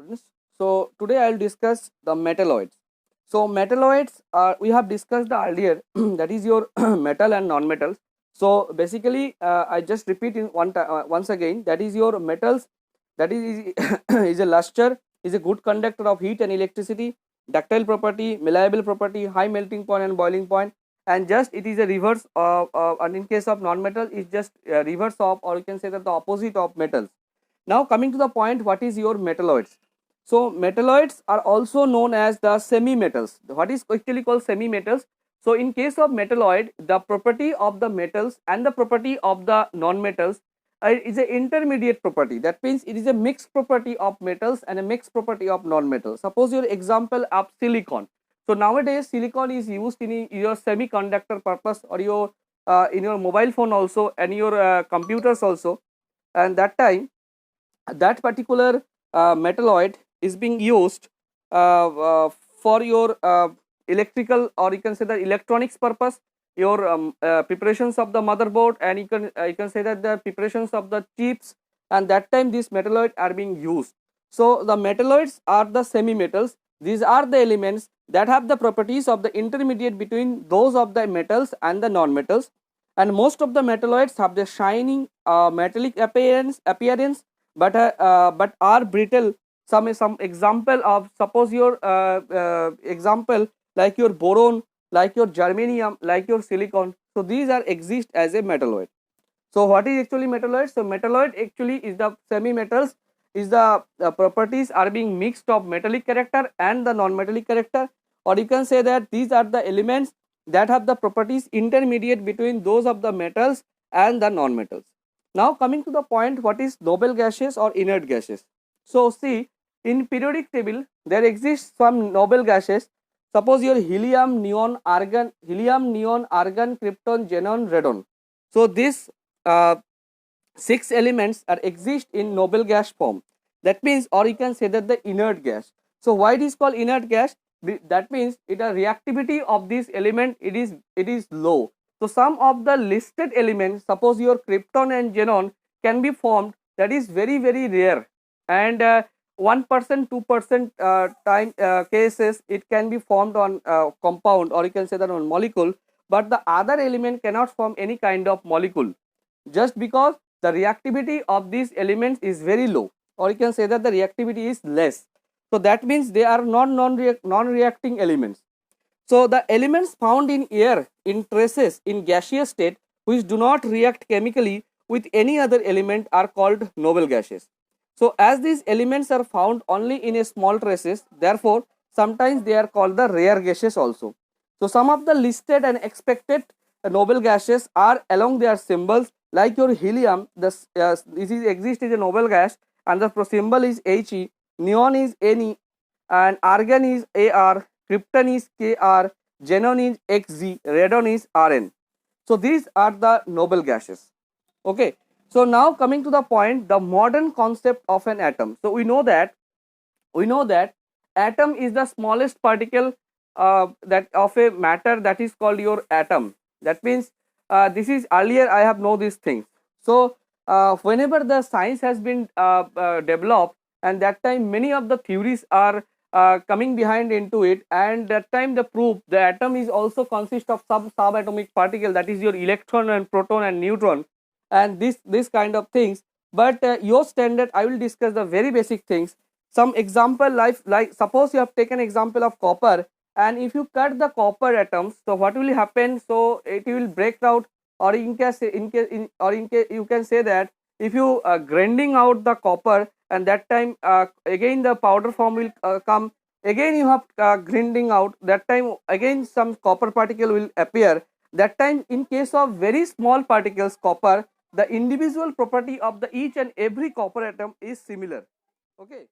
students. So today I will discuss the metalloids. So metalloids are, we have discussed the earlier that is your metal and non-metals. So basically I just repeat in once again, that is your metals, that is is a luster, is a good conductor of heat and electricity, ductile property, malleable property, high melting point and boiling point, and just it is a reverse of and in case of non-metal is just reverse of, or you can say that the opposite of metals. Now coming to the point, what is your metalloids? So metalloids are also known as the semi-metals. What is actually called semi-metals? So in case of metalloid, the property of the metals and the property of the non-metals is an intermediate property. That means it is a mixed property of metals and a mixed property of non-metals. Suppose your example of silicon. So nowadays silicon is used in your semiconductor purpose, or your in your mobile phone also, and your computers also, and that time that particular metalloid is being used for your electrical, or you can say the electronics purpose, your preparations of the motherboard, and you can say that the preparations of the chips, and that time these metalloids are being used. So the metalloids are the semi metals. These are the elements that have the properties of the intermediate between those of the metals and the non metals, and most of the metalloids have the shining metallic appearance, but are brittle. Some example of, suppose your example like your boron, like your germanium, like your silicon. So these are exist as a metalloid. So what is actually metalloid? So metalloid actually is the semi metals, is the properties are being mixed of metallic character and the non-metallic character, or you can say that these are the elements that have the properties intermediate between those of the metals and the non-metals. Now coming to the point, what is noble gases or inert gases? So see, in periodic table there exists some noble gases. Suppose your helium, neon, argon, krypton, xenon, radon. So these 6 elements are exist in noble gas form. That means, or you can say that the inert gas. So why it is called inert gas? That means it, the reactivity of this element, it is low. So some of the listed elements, suppose your krypton and xenon, can be formed, that is very rare, and 1% 2% time cases it can be formed on compound, or you can say that on molecule, but the other element cannot form any kind of molecule, just because the reactivity of these elements is very low, or you can say that the reactivity is less. So that means they are non-reacting elements. So the elements found in air in traces in gaseous state which do not react chemically with any other element are called noble gases. So as these elements are found only in a small traces, therefore sometimes they are called the rare gases also. So some of the listed and expected noble gases are along their symbols, like your helium. This is exists as a noble gas, and the symbol is He. Neon is Ne, and argon is Ar, krypton is Kr, xenon is Xz, radon is Rn. So these are the noble gases. Okay. So now coming to the point, the modern concept of an atom. So we know that atom is the smallest particle that of a matter, that is called your atom. That means this is earlier I have know these things. So whenever the science has been developed, and that time many of the theories are coming behind into it, and that time the proof the atom is also consist of some subatomic particle, that is your electron and proton and neutron, and this kind of things. But your standard I will discuss the very basic things. Some example, like suppose you have taken example of copper, and if you cut the copper atoms, so what will happen? So it will break out, or in case you can say that if you grinding out the copper, and that time again the powder form will come, again you have grinding out, that time again some copper particle will appear. That time in case of very small particles copper, the individual property of the each and every copper atom is similar. Okay.